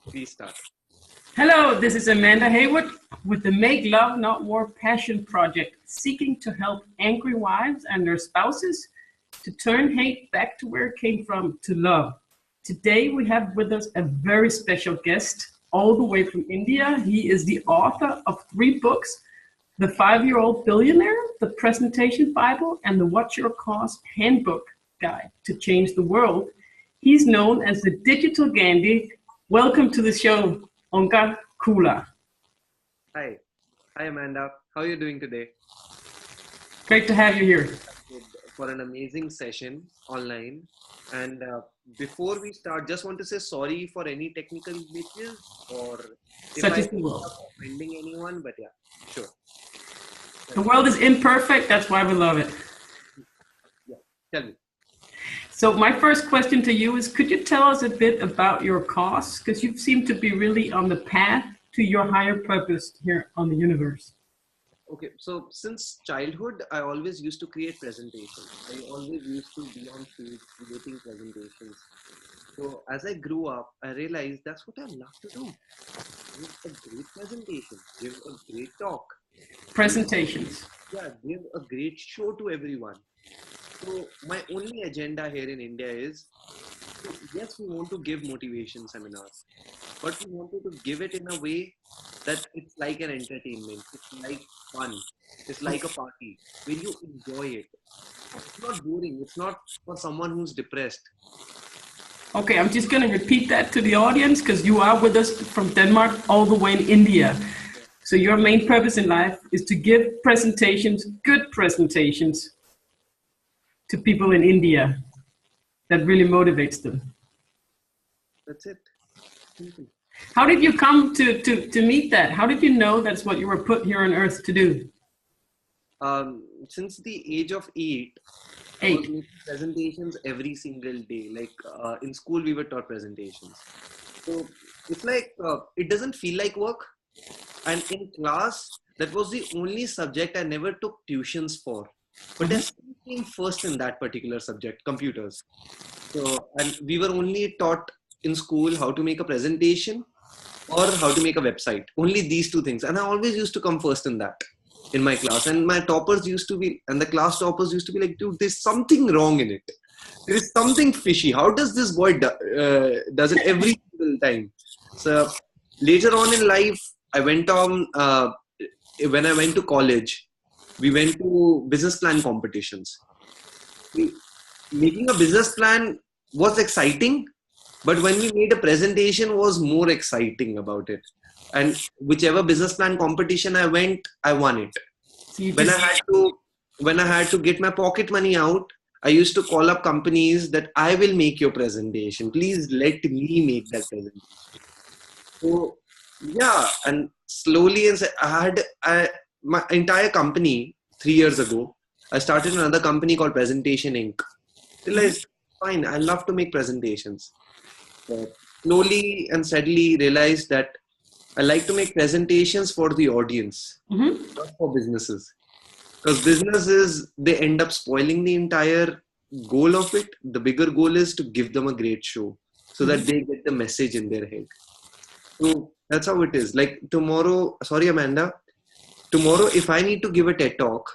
Please start. Hello, this is Amanda Haywood with the Make Love Not War Passion Project, seeking to help angry wives and their spouses to turn hate back to where it came from, to love. Today we have with us a very special guest all the way from India. He is the author of 3 books, The 5-Year-Old Billionaire, The Presentation Bible, and the What's Your Cost Handbook Guide to Change the World. He's known as the Digital Gandhi. Welcome to the show, Onkar Kula. Hi. Hi, Amanda. How are you doing today? Great to have you here. For an amazing session online. And before we start, just want to say sorry for any technical glitches or if Such I is the end world. up offending anyone, but yeah, sure. The world is imperfect, that's why we love it. Yeah, tell me. So my first question to you is, could you tell us a bit about your cause? Because you seem to be really on the path to your higher purpose here on the universe. Okay, so since childhood, I always used to create presentations. I always used to be on stage creating presentations. So as I grew up, I realized that's what I love to do. Give a great presentation, give a great talk. Presentations. Yeah, give a great show to everyone. So my only agenda here in India is, yes, we want to give motivation seminars, but we wanted to give it in a way that it's like an entertainment, it's like fun, it's like a party where you enjoy it. It's not boring, it's not for someone who's depressed. Okay, I'm just going to repeat that to the audience because you are with us from Denmark all the way in India. So your main purpose in life is to give presentations, good presentations, to people in India that really motivates them. That's it. Simple. How did you come to meet that? How did you know that's what you were put here on earth to do? Since the age of 8, I was making presentations every single day. Like in school, we were taught presentations. So it's like, it doesn't feel like work. And in class, that was the only subject I never took tuitions for. But I still came first in that particular subject, computers. So, and we were only taught in school how to make a presentation or how to make a website. Only these 2 things. And I always used to come first in that, in my class. And my toppers used to be, and the class toppers used to be like, dude, there's something wrong in it. There is something fishy. How does this boy does it every single time? So later on in life, I went on, when I went to college, we went to business plan competitions. Making a business plan was exciting, but when we made a presentation was more exciting about it. And whichever business plan competition I went, I won it. When I had to get my pocket money out, I used to call up companies that I will make your presentation. Please let me make that presentation. So yeah, and slowly, and my entire company 3 years ago. I started another company called Presentation Inc. Realized, fine, I love to make presentations. So slowly and steadily realized that I like to make presentations for the audience, not for businesses. Because businesses, they end up spoiling the entire goal of it. The bigger goal is to give them a great show so that they get the message in their head. So that's how it is. Like tomorrow, sorry, Amanda, tomorrow, if I need to give a TED talk,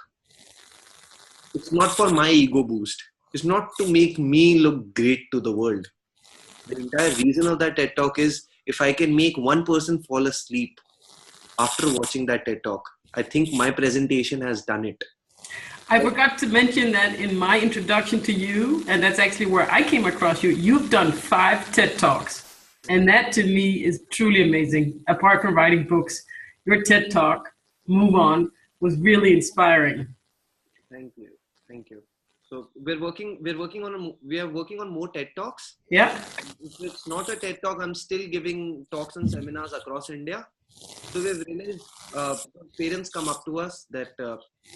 it's not for my ego boost. It's not to make me look great to the world. The entire reason of that TED talk is if I can make one person fall asleep after watching that TED talk, I think my presentation has done it. I forgot to mention that in my introduction to you, and that's actually where I came across you. You've done 5 TED Talks. And that to me is truly amazing. Apart from writing books, your TED Talk, Move On, was really inspiring. Thank you. Thank you. So we are working on more TED Talks. Yeah. If it's not a TED Talk, I'm still giving talks and seminars across India. So we've realized parents come up to us that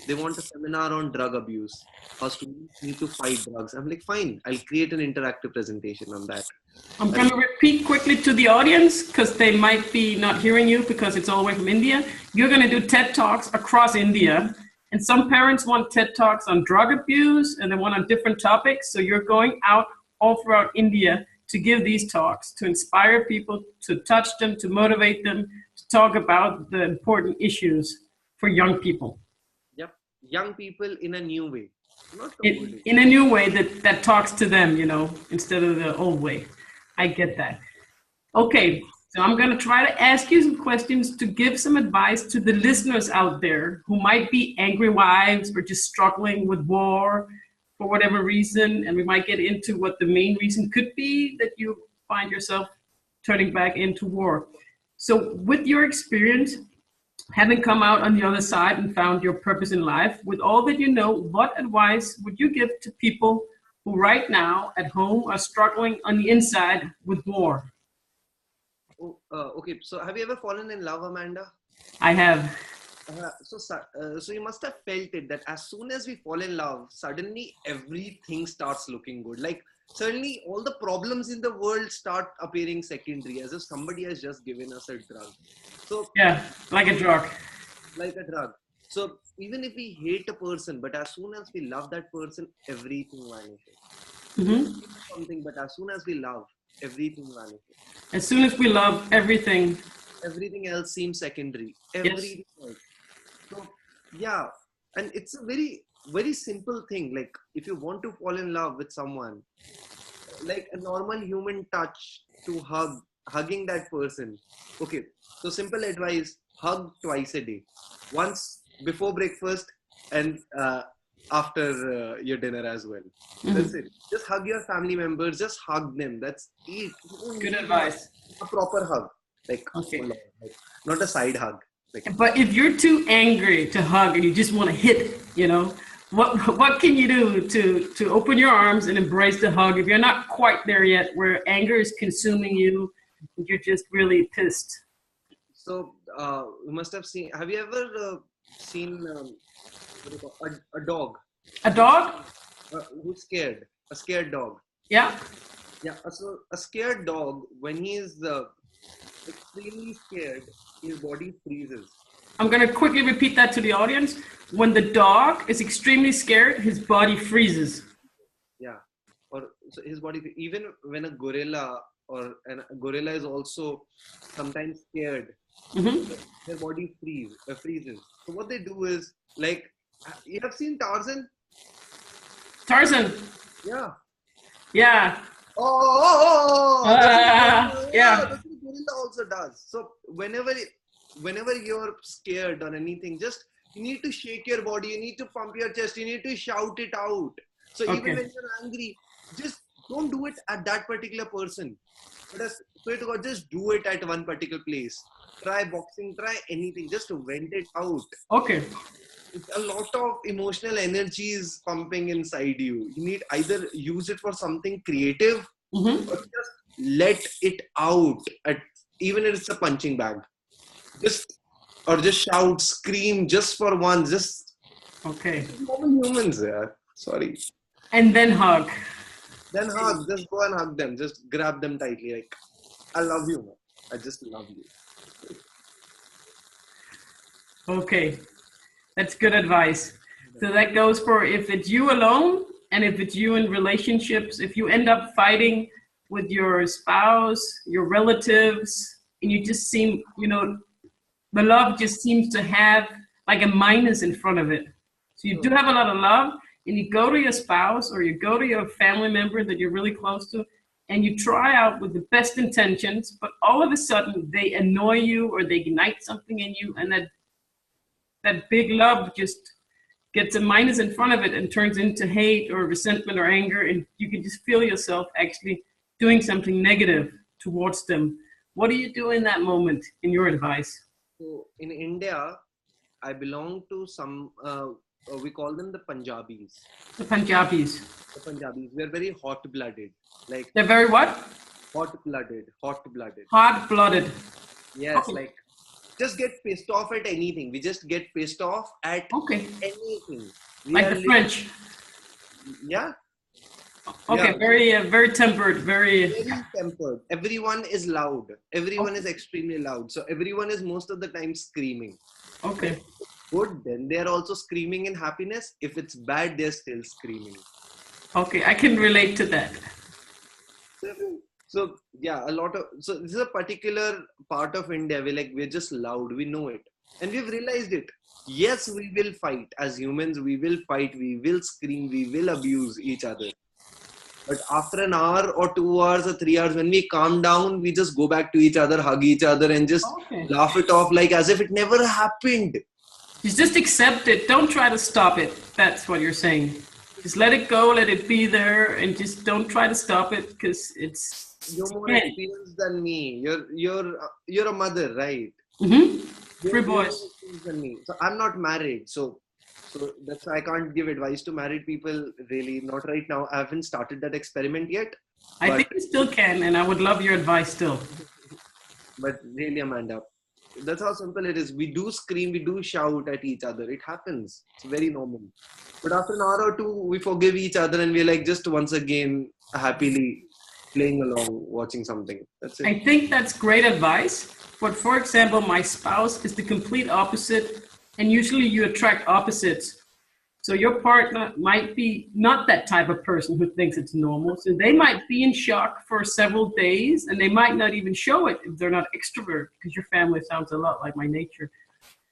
they want a seminar on drug abuse. How students need to fight drugs. I'm like, fine, I'll create an interactive presentation on that. I'm going to repeat quickly to the audience because they might be not hearing you because it's all the way from India. You're going to do TED Talks across India. And some parents want TED Talks on drug abuse and they want on different topics. So you're going out all throughout India to give these talks, to inspire people, to touch them, to motivate them, to talk about the important issues for young people. Yep. Young people in a new way. Not the old way. In a new way that talks to them, instead of the old way. I get that. Okay, so I'm going to try to ask you some questions to give some advice to the listeners out there who might be angry wives or just struggling with war for whatever reason. And we might get into what the main reason could be that you find yourself turning back into war. So with your experience, having come out on the other side and found your purpose in life, with all that you know, what advice would you give to people who right now at home are struggling on the inside with war? Okay, so have you ever fallen in love, Amanda? I have. So you must have felt it that as soon as we fall in love, suddenly everything starts looking good. Like suddenly all the problems in the world start appearing secondary, as if somebody has just given us a drug. So yeah, like a drug. Like a drug. So even if we hate a person, but as soon as we love that person, everything vanishes. Mm-hmm. Something, but as soon as we love, everything vanishes. As soon as we love, everything else seems secondary. Everything else. So yeah, and it's a very, very simple thing. Like if you want to fall in love with someone, like a normal human touch to hugging that person. Okay, so simple advice: hug twice a day, once before breakfast and after your dinner as well. Mm-hmm. That's it. Just hug your family members. Just hug them. That's it. Good advice. A proper hug, like, okay. Like not a side hug. Like, but if you're too angry to hug and you just want to hit, what can you do to open your arms and embrace the hug if you're not quite there yet, where anger is consuming you, and you're just really pissed? So you must have seen. Have you ever seen a dog? A dog? Who's scared? A scared dog. Yeah. Yeah. So a scared dog, when he is extremely scared, his body freezes. I'm going to quickly repeat that to the audience. When the dog is extremely scared, his body freezes. Yeah. Or so his body, even when a gorilla is also sometimes scared, mm-hmm. Their body freezes. So what they do is, like, you have seen Tarzan? Tarzan. Yeah. Yeah. Yeah. That's what gorilla also does. So whenever you're scared or anything, just you need to shake your body, you need to pump your chest, you need to shout it out. So even when you're angry, just don't do it at that particular person. But just do it at one particular place. Try boxing, try anything, just to vent it out. Okay. It's a lot of emotional energy is pumping inside you. You need either use it for something creative, mm-hmm. or just let it out. Even if it's a punching bag, just shout, scream, just for once. Just normal humans, yeah. Sorry. And then hug. Just go and hug them. Just grab them tightly. Like, I love you, man. I just love you. Okay. That's good advice. So that goes for if it's you alone and if it's you in relationships. If you end up fighting with your spouse, your relatives, and you just seem, the love just seems to have like a minus in front of it. So you do have a lot of love, and you go to your spouse or you go to your family member that you're really close to, and you try out with the best intentions, but all of a sudden they annoy you or they ignite something in you, and that big love just gets a minus in front of it and turns into hate or resentment or anger, and you can just feel yourself actually doing something negative towards them. What do you do in that moment, in your advice? So in India, I belong to some, we call them the Punjabis. The Punjabis. The Punjabis. We're very hot-blooded. Like, they're very what? Hot-blooded. Hot-blooded. Yes, okay. Like, just get pissed off at anything. We just get pissed off at anything. Like the French. Yeah. Okay, yeah. Very tempered, very tempered. Everyone is loud. Everyone is extremely loud. So everyone is most of the time screaming. Okay. Good, then they're also screaming in happiness. If it's bad, they're still screaming. Okay, I can relate to that. So yeah, so this is a particular part of India where like we're just loud, we know it, and we've realized it. Yes, we will fight as humans, we will fight, we will scream, we will abuse each other, but after an hour or 2 hours or 3 hours, when we calm down, we just go back to each other, hug each other, and just Okay. laugh it off like as if it never happened. You just accept it. Don't try to stop it. That's what you're saying. Just let it go, let it be there, and just don't try to stop it because it's. You're more experienced than me. You're a mother, right? Mm-hmm. You're 3 more boys. experienced than me. So I'm not married. So that's why I can't give advice to married people. Really, not right now. I haven't started that experiment yet. I think you still can, and I would love your advice still. But really, Amanda, that's how simple it is. We do scream, we do shout at each other. It happens. It's very normal. But after an hour or two, we forgive each other and we're like just once again happily playing along, watching something. That's it. I think that's great advice. But for example, my spouse is the complete opposite, and usually you attract opposites. So your partner might be not that type of person who thinks it's normal. So they might be in shock for several days, and they might not even show it if they're not extrovert, because your family sounds a lot like my nature.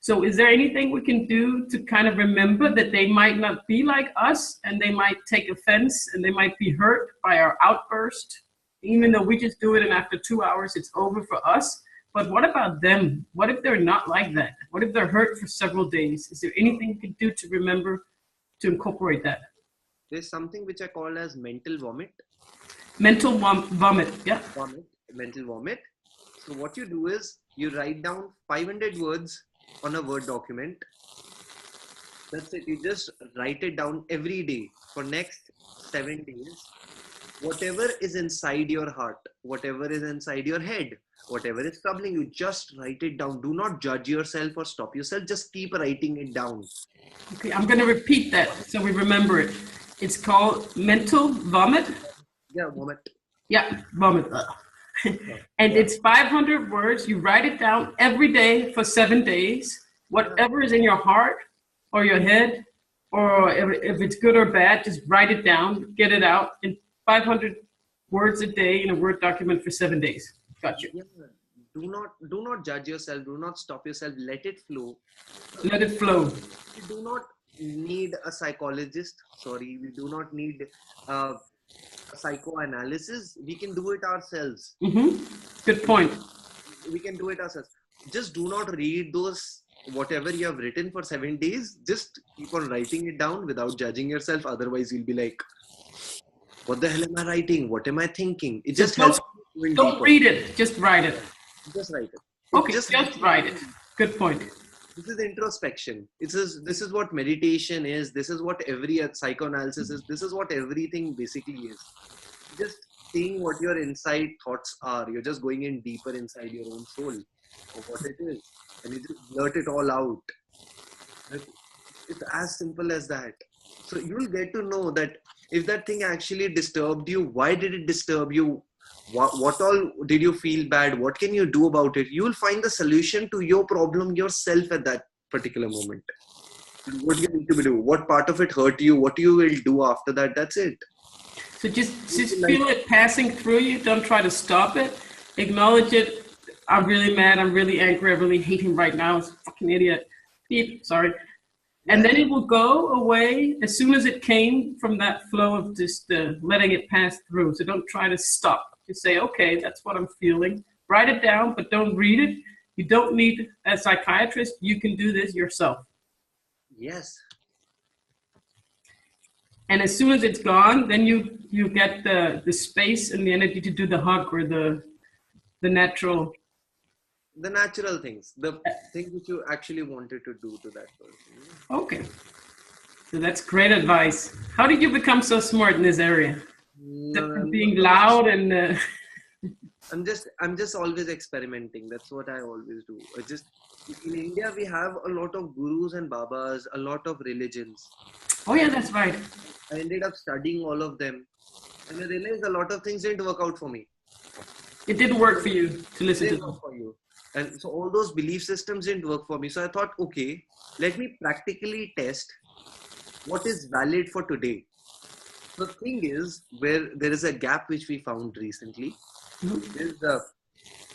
So is there anything we can do to kind of remember that they might not be like us, and they might take offense, and they might be hurt by our outburst, even though we just do it and after 2 hours it's over for us? But what about them? What if they're not like that? What if they're hurt for several days? Is there anything you can do to remember to incorporate that? There's something which I call as mental vomit. Mental vomit, yeah. Mental vomit. So what you do is you write down 500 words on a Word document. That's it. You just write it down every day for next 7 days. Whatever is inside your heart, whatever is inside your head, whatever is troubling you, just write it down. Do not judge yourself or stop yourself. Just keep writing it down. Okay, I'm going to repeat that so we remember it. It's called mental vomit. Yeah, vomit. Yeah, vomit. And it's 500 words. You write it down every day for 7 days. Whatever is in your heart or your head, or if it's good or bad, just write it down, get it out in 500 words a day in a Word document for 7 days. Gotcha. Yeah. Do not judge yourself. Do not stop yourself. Let it flow. Let it flow. We do not need a psychologist. Sorry, we do not need psychoanalysis. We can do it ourselves. Mm-hmm. Good point. We can do it ourselves. Just do not read those whatever you have written for 7 days. Just keep on writing it down without judging yourself. Otherwise, you'll be like, what the hell am I writing? What am I thinking? It just helps. Don't read it. Just write it. Just write it. Okay, just write it. Good point. This is introspection. This is what meditation is. This is what every psychoanalysis is. This is what everything basically is. Just seeing what your inside thoughts are. You're just going in deeper inside your own soul of what it is. And you just blurt it all out. It's as simple as that. So you'll get to know that if that thing actually disturbed you, why did it disturb you? What all did you feel bad? What can you do about it? You will find the solution to your problem yourself at that particular moment. What you need to do, what part of it hurt you, what you will do after that, that's it. So just feel it passing through you. Don't try to stop it. Acknowledge it. I'm really mad. I'm really angry. I really hate him right now. He's a fucking idiot. Beep, sorry. And then it will go away as soon as it came from that flow of just letting it pass through. So don't try to stop. Just say, okay, that's what I'm feeling. Write it down, but don't read it. You don't need a psychiatrist. You can do this yourself. Yes. And as soon as it's gone, then you get the space and the energy to do the hug or the natural. The natural things, the things which you actually wanted to do to that person. Okay. So that's great advice. How did you become so smart in this area? Being loud and I'm just always experimenting. That's what I always do. In India we have a lot of gurus and babas, a lot of religions. Oh yeah, that's right. I ended up studying all of them, and I realized a lot of things didn't work out for me. It didn't work for you to listen to them. For you. And so all those belief systems didn't work for me. So I thought, okay, let me practically test what is valid for today. The thing is, where there is a gap which we found recently, is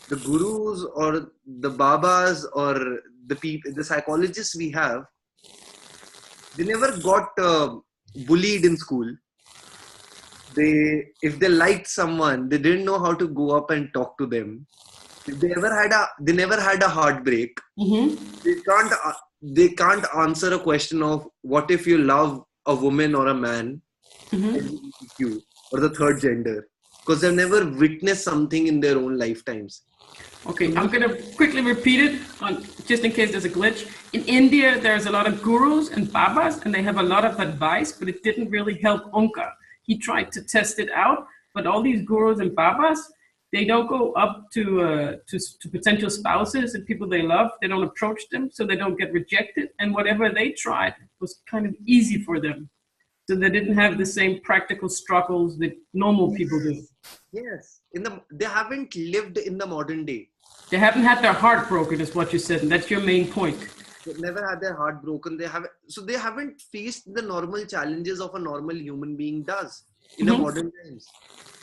the gurus or the babas or the people, the psychologists we have, they never got bullied in school. If they liked someone, they didn't know how to go up and talk to them. If they never had a heartbreak. They can't answer a question of what if you love a woman or a man, LGBTQ, or the third gender, because they've never witnessed something in their own lifetimes. Okay, I'm going to quickly repeat it just in case there's a glitch. In India, there's a lot of gurus and babas, and they have a lot of advice, but it didn't really help Onkar. He tried to test it out, but all these gurus and babas, they don't go up to potential spouses and people they love. They don't approach them, so they don't get rejected. And whatever they tried was kind of easy for them. So they didn't have the same practical struggles that normal people do. Yes, they haven't lived in the modern day. They haven't had their heart broken, is what you said, and that's your main point. They've never had their heart broken. They haven't faced the normal challenges of a normal human being does in a modern times.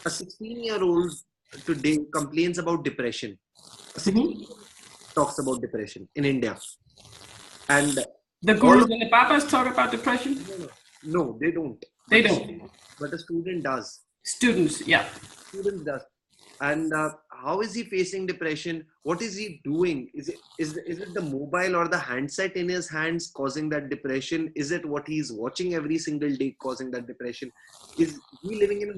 A 16-year-old today complains about depression. A 16-year-old talks about depression in India. And the gurus and the babas talk about depression? No, they don't. They don't. But a student does. Students, yeah. Students does. And how is he facing depression? What is he doing? Is it the mobile or the handset in his hands causing that depression? Is it what he's watching every single day causing that depression? Is he living in a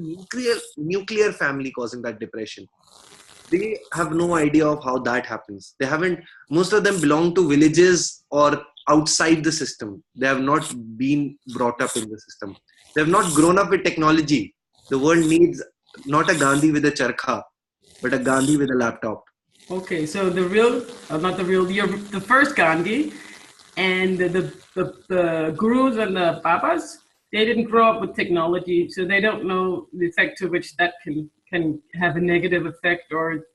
nuclear family causing that depression? They have no idea of how that happens. Most of them belong to villages or outside the system. They have not been brought up in the system. They have not grown up with technology. The world needs not a Gandhi with a charkha, but a Gandhi with a laptop. Okay, so the first Gandhi and the gurus and the babas, they didn't grow up with technology, so they don't know the effect to which that can have a negative effect, or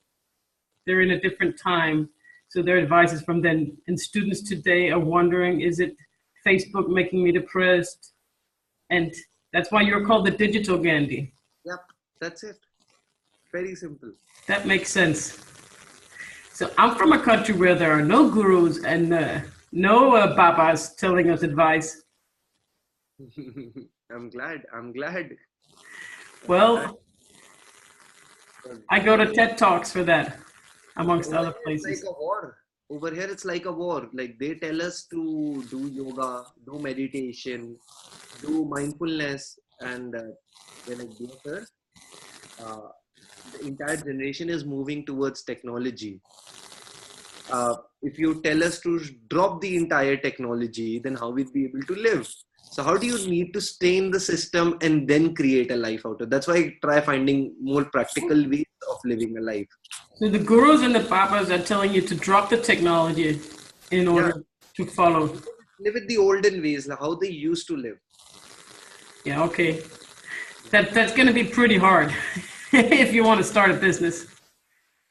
they're in a different time. So their advice is from then. And students today are wondering, is it Facebook making me depressed? And that's why you're called the digital Gandhi. Yep, that's it. Very simple. That makes sense. So I'm from a country where there are no gurus and no babas telling us advice. I'm glad. Well, I go to TED Talks for that, amongst other places. It's like a war. Over here, it's like a war. Like they tell us to do yoga, do meditation, do mindfulness, and when I go there, the entire generation is moving towards technology. If you tell us to drop the entire technology, then how will we be able to live? So how do you need to stay in the system and then create a life out of it? That's why I try finding more practical ways of living a life. So the gurus and the babas are telling you to drop the technology in order to follow. Live with the olden ways, like how they used to live. Yeah, okay. That's going to be pretty hard if you want to start a business.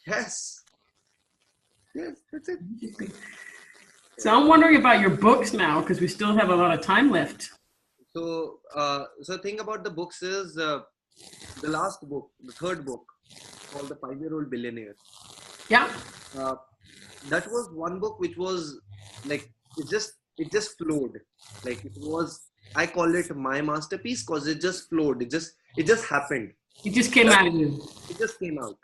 Yes, that's it. So I'm wondering about your books now, because we still have a lot of time left. So the thing about the books is the last book, the third book, called The 5-Year-Old Billionaire. Yeah. That was one book which was like, it just flowed. Like it was, I call it my masterpiece because it just flowed. It just happened. It just came out of you. It just came out.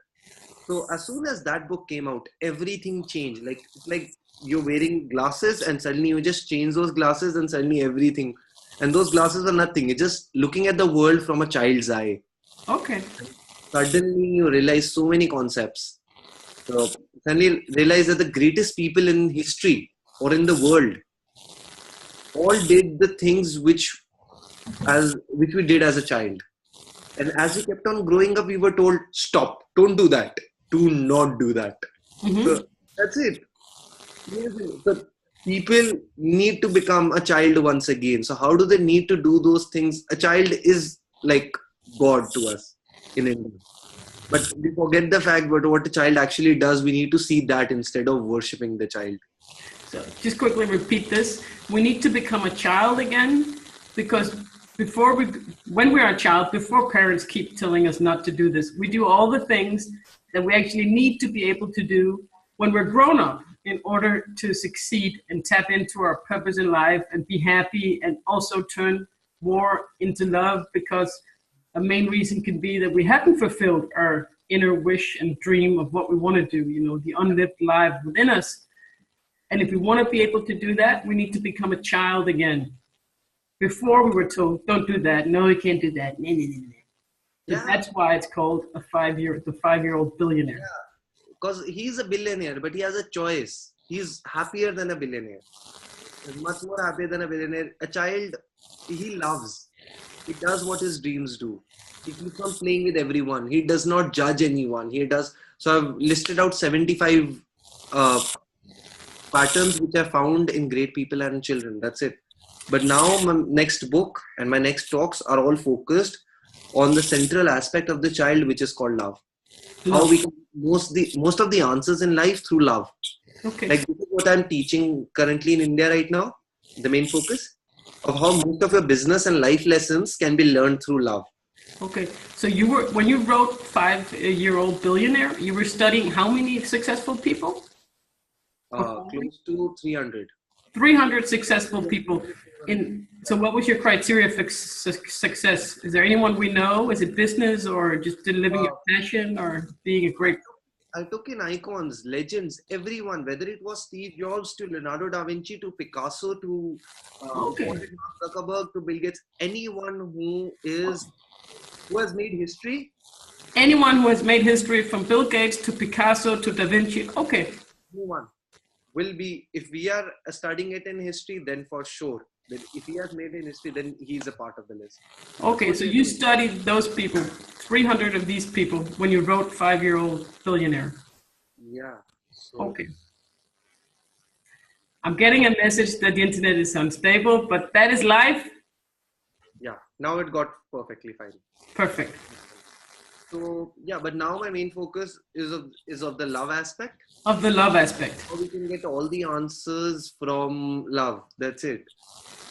So as soon as that book came out, everything changed. Like it's like you're wearing glasses and suddenly you just change those glasses and suddenly everything. And those glasses are nothing. It's just looking at the world from a child's eye. Okay. Suddenly you realize so many concepts. So suddenly realize that the greatest people in history or in the world all did the things which we did as a child. And as we kept on growing up, we were told, stop, don't do that. Do not do that. Mm-hmm. So that's it. So people need to become a child once again. So how do they need to do those things? A child is like God to us in India. But we forget the fact that what a child actually does, we need to see that instead of worshipping the child. So just quickly repeat this. We need to become a child again, because when we're a child, before parents keep telling us not to do this, we do all the things that we actually need to be able to do when we're grown up in order to succeed and tap into our purpose in life and be happy, and also turn more into love, because a main reason can be that we haven't fulfilled our inner wish and dream of what we want to do, the unlived life within us. And if we want to be able to do that, we need to become a child again. Before we were told, don't do that. No, you can't do that. Nah, nah, nah, nah. Yeah. That's why it's called the 5-year-old billionaire. Yeah. Because he's a billionaire, but he has a choice. He's happier than a billionaire. He's much more happier than a billionaire. A child, he loves. He does what his dreams do. He keeps on playing with everyone. He does not judge anyone. He does. So I've listed out 75 patterns which I found in great people and children. That's it. But now my next book and my next talks are all focused on the central aspect of the child, which is called love. How we can most of the answers in life through love. Okay. Like this is what I'm teaching currently in India right now. The main focus of how most of your business and life lessons can be learned through love. Okay. So when you wrote 5-year-old billionaire, you were studying how many successful people? Close to 300. 300 successful people. So what was your criteria for success? Is there anyone we know? Is it business, or just living your passion, or being a great... I took in icons, legends, everyone, whether it was Steve Jobs to Leonardo da Vinci to Picasso to Mark Zuckerberg to Bill Gates, anyone who has made history. Anyone who has made history, from Bill Gates to Picasso to Da Vinci. Okay. Anyone will be, if we are studying it in history, then for sure. But if he has made it in history, then he's a part of the list. Okay, so you studied those people, 300 of these people, when you wrote 5-year-old billionaire. Yeah. So, okay. I'm getting a message that the internet is unstable, but that is life. Yeah, now it got perfectly fine. Perfect. So yeah, but now my main focus is of the love aspect. Of the love aspect. How we can get all the answers from love. That's it.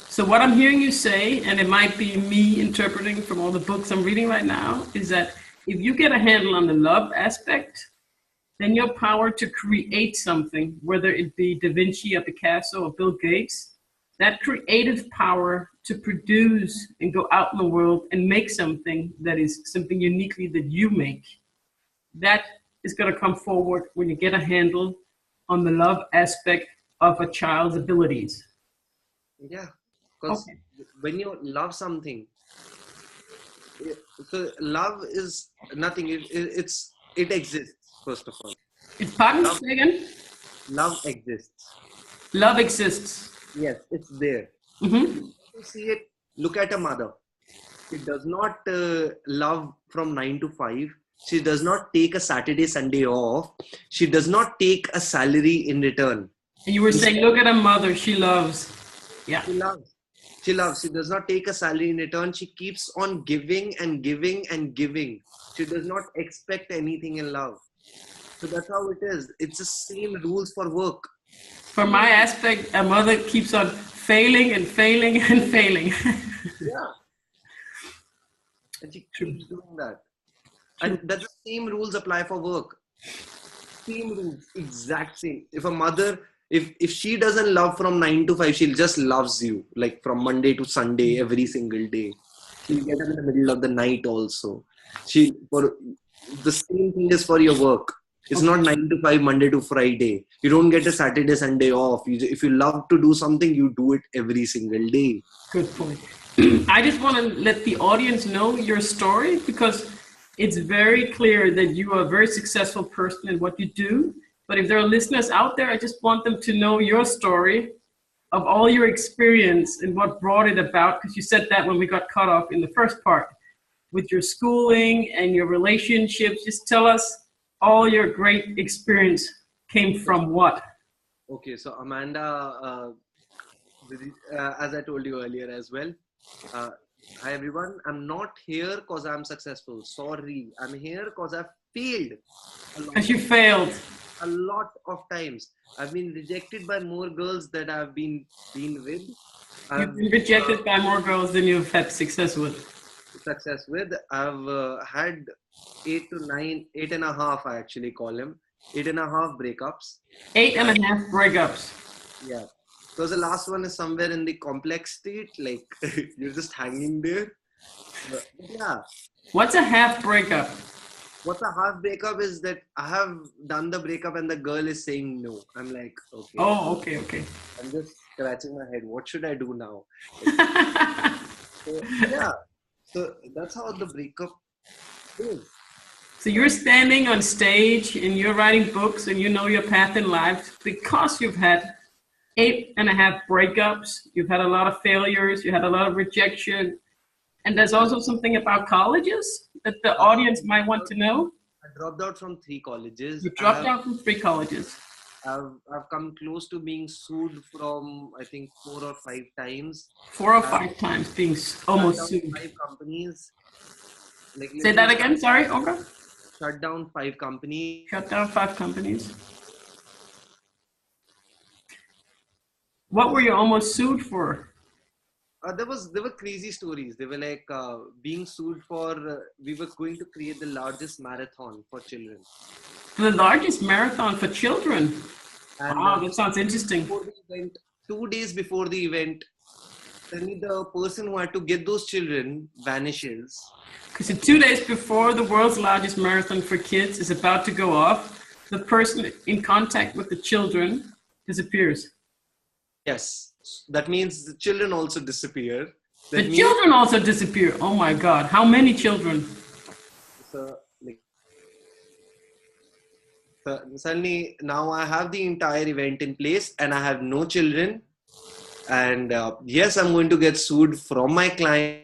So what I'm hearing you say, and it might be me interpreting from all the books I'm reading right now, is that if you get a handle on the love aspect, then your power to create something, whether it be Da Vinci or Picasso or Bill Gates, that creative power to produce and go out in the world and make something that is something uniquely that you make, that is going to come forward when you get a handle on the love aspect of a child's abilities. Yeah, because when you love something, so love is nothing. It exists, first of all. It's pardon, say again? Love exists. Love exists. Yes, it's there. Mm-hmm. You see it, look at a mother. She does not love from 9 to 5. She does not take a Saturday, Sunday off. She does not take a salary in return. And you were saying, look at a mother, she loves. Yeah. She loves. She loves. She does not take a salary in return. She keeps on giving and giving and giving. She does not expect anything in love. So that's how it is. It's the same rules for work. From my aspect, a mother keeps on failing and failing and failing. Yeah. And she keeps doing that. And that's the same rules apply for work. Same rules, exact same. If a mother, if she doesn't love from 9 to 5, she'll just loves you, like from Monday to Sunday, every single day. She'll get up in the middle of the night also. For the same thing is for your work. It's not 9 to 5, Monday to Friday. You don't get a Saturday, Sunday off. If you love to do something, you do it every single day. Good point. I just want to let the audience know your story, because it's very clear that you are a very successful person in what you do. But if there are listeners out there, I just want them to know your story of all your experience and what brought it about. Because you said that when we got cut off in the first part, with your schooling and your relationships. Just tell us all your great experience came from what? Okay, so Amanda, as I told you earlier as well, hi everyone, I'm not here because I'm successful. Sorry, I'm here because I've failed. Because you failed. A lot of times. I've been rejected by more girls that I've been with. You've been rejected by more girls than you've had success with. I've had 8 and a half, I actually call him. 8.5 breakups. 8.5 breakups. Yeah. Because the last one is somewhere in the complex state, like you're just hanging there. But yeah. What's a half breakup? What's a half breakup is that I have done the breakup and the girl is saying no. I'm like, okay. Oh, okay, okay. I'm just scratching my head. What should I do now? So, yeah. So that's how the breakup is. So you're standing on stage and you're writing books and you know your path in life because you've had 8.5 breakups. You've had a lot of failures. You had a lot of rejection. And there's also something about colleges that the audience might want to know. I dropped out from 3 colleges. You dropped out from 3 colleges. I've come close to being sued from, I think, 4 or 5 times. 4 or 5 times being almost sued. 5 companies. Like, say that again, sorry, Olga? Shut down 5 companies. Shut down 5 companies. What were you almost sued for? There were crazy stories. They were like being sued for, we were going to create the largest marathon for children. The largest marathon for children? And, wow, that sounds interesting. 2 days before the event, suddenly the person who had to get those children vanishes. Because 2 days before the world's largest marathon for kids is about to go off, the person in contact with the children disappears. Yes. That means the children also disappear. The children also disappear. Oh my God. How many children? So, suddenly now I have the entire event in place and I have no children. And yes, I'm going to get sued from my client.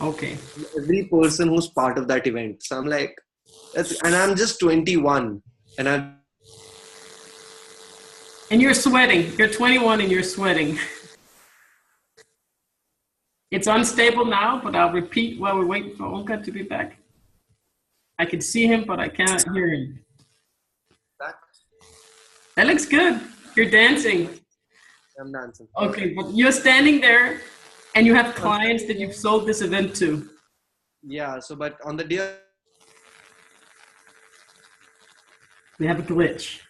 Okay. Every person who's part of that event. So I'm like, and I'm just 21 and And you're sweating. You're 21 and you're sweating. It's unstable now, but I'll repeat while we're waiting for Olga to be back. I can see him, but I cannot hear him. That looks good. You're dancing. I'm dancing. Okay, but you're standing there and you have clients that you've sold this event to. Yeah, so but on the day... We have a glitch.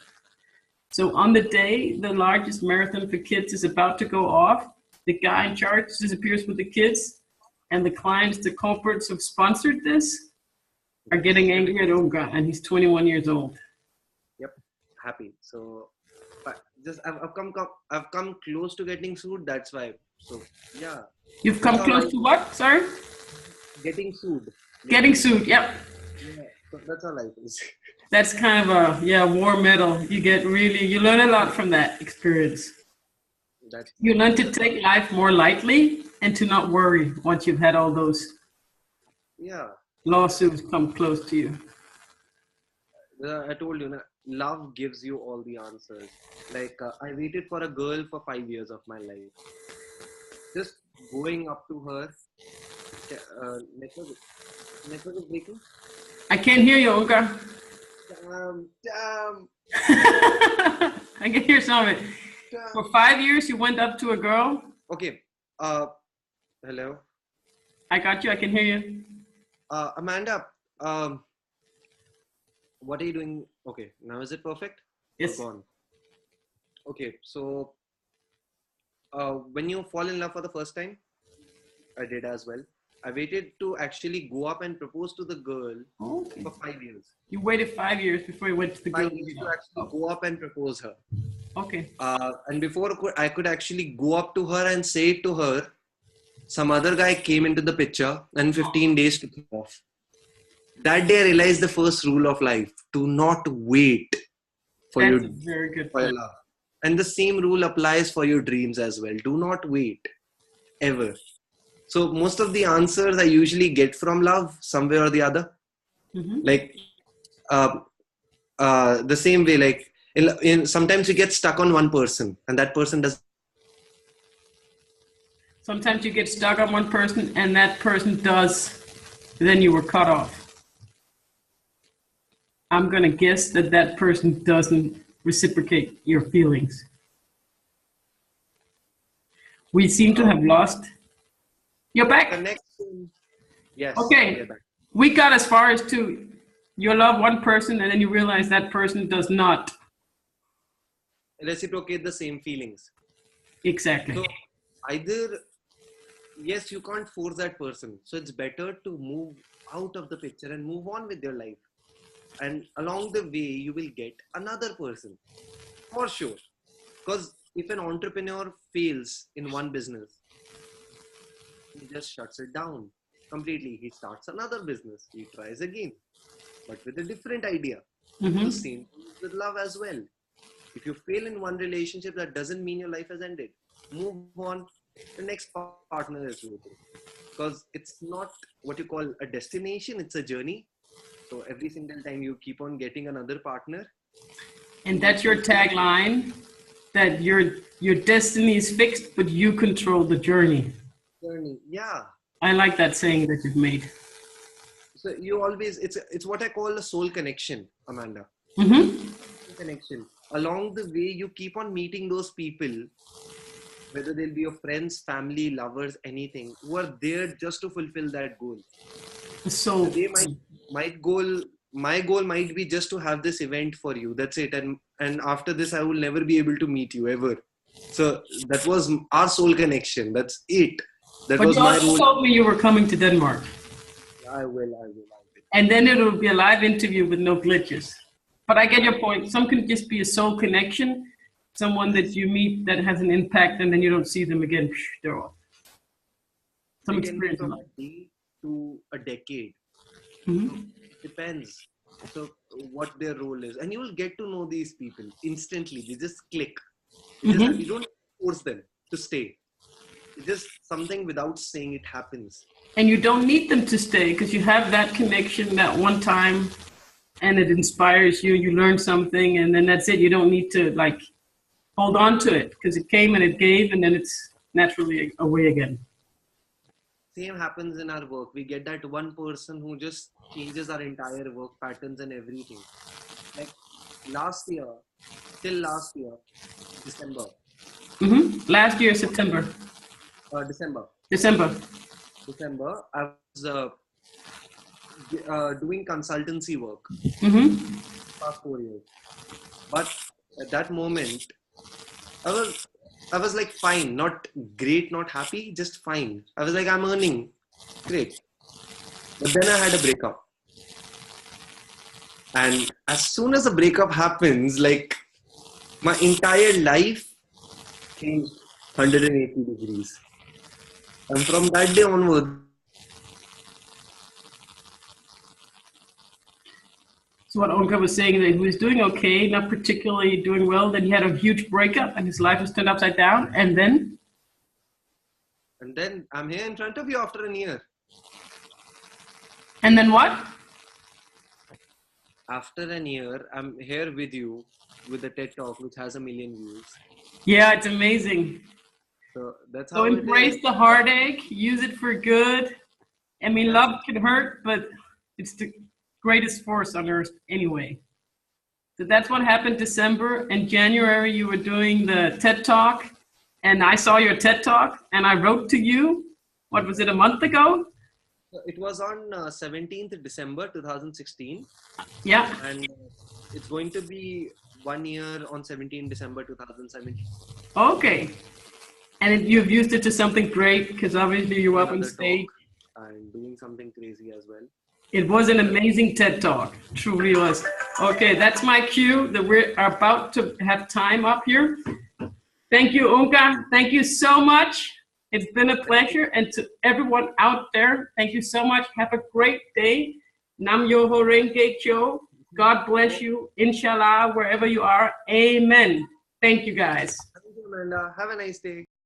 So on the day the largest marathon for kids is about to go off, the guy in charge disappears with the kids, and the clients, the corporates who've sponsored this, are getting angry at Olga, and he's 21 years old. Yep, happy. So, but just I've come close to getting sued. That's why. So yeah. You've come close to what? Sorry. Getting sued. Getting sued. Yep. Yeah, so that's how life is. That's kind of a war medal. You learn a lot from that experience. You learn to take life more lightly and to not worry once you've had all those lawsuits come close to you. I told you, love gives you all the answers. Like I waited for a girl for 5 years of my life. Just going up to her. Network is breaking. I can't hear you, Olga. Damn. I can hear some of it. Damn. For 5 years, you went up to a girl. Okay. Hello. I got you. I can hear you. Amanda, what are you doing? Okay. Now is it perfect? Yes. Gone. Okay. So, when you fall in love for the first time, I did as well. I waited to actually go up and propose to the girl for 5 years. You waited 5 years before you went to the girl. 5 years to actually go up and propose her. Okay. And before I could actually go up to her and say it to her, some other guy came into the picture and 15 days took off. That day I realized the first rule of life: do not wait for That's a very good point. love. And the same rule applies for your dreams as well. Do not wait ever. So most of the answers I usually get from love, somewhere or the other. Mm-hmm. Like the same way, like sometimes you get stuck on one person and that person does. Sometimes you get stuck on one person and that person does, then you were cut off. I'm going to guess that that person doesn't reciprocate your feelings. We seem to have lost. You're back? The next one, yes. Okay. We got as far as to you love one person and then you realize that person does not. Reciprocate the same feelings. Exactly. So either, yes, you can't force that person. So it's better to move out of the picture and move on with your life. And along the way, you will get another person for sure. Because if an entrepreneur fails in one business, he just shuts it down completely. He starts another business. He tries again, but with a different idea. The same with love as well. If you fail in one relationship, that doesn't mean your life has ended. Move on. The next partner is waiting. Because it's not what you call a destination, it's a journey. So every single time you keep on getting another partner. And that's your tagline, that your destiny is fixed, but you control the journey. Yeah. I like that saying that you've made. So you always, it's what I call a soul connection, Amanda. Connection. Along the way, you keep on meeting those people, whether they'll be your friends, family, lovers, anything, who are there just to fulfill that goal. So they my goal might be just to have this event for you. That's it. And after this, I will never be able to meet you ever. So that was our soul connection. That's it. That but was you my also role. told me you were coming to Denmark. I will. And then it will be a live interview with no glitches. But I get your point. Some can just be a soul connection, someone that you meet that has an impact, and then you don't see them again. They're off. Some experience. From a day to a decade. It depends. So what their role is, and you will get to know these people instantly. They just click. You don't force them to stay. It's just something without saying it happens. And you don't need them to stay because you have that connection that one time, and it inspires you. You learn something, and then that's it. You don't need to like hold on to it because it came and it gave, and then it's naturally away again. Same happens in our work. We get that one person who just changes our entire work patterns and everything. Like till last year, December. Last year, September. December. I was doing consultancy work past 4 years. But at that moment, I was like fine, not great, not happy, just fine. I was like, I'm earning, great. But then I had a breakup. And as soon as a breakup happens, like my entire life changed 180 degrees. And from that day onward. So what Onkar was saying, that he was doing okay, not particularly doing well, then he had a huge breakup and his life was turned upside down, and then? And then I'm here in front of you after a year. And then what? After a year, I'm here with you with the TED Talk, which has 1 million views. Yeah, it's amazing. So that's how. So embrace the heartache, use it for good. I mean, love can hurt, but it's the greatest force on earth anyway. So that's what happened December. In January, you were doing the TED Talk, and I saw your TED Talk, and I wrote to you. What was it, a month ago? It was on 17th December 2016. Yeah. And it's going to be 1 year on 17th December 2017. Okay. And you've used it to something great, because obviously you're up on stage. And doing something crazy as well. It was an amazing TED Talk. Truly was. Okay, that's my cue that we're about to have time up here. Thank you, Onkar. Thank you so much. It's been a pleasure. And to everyone out there, thank you so much. Have a great day. Nam Myoho Renge Kyo. God bless you. Inshallah, wherever you are. Amen. Thank you, guys. Thank you, Amanda. Have a nice day.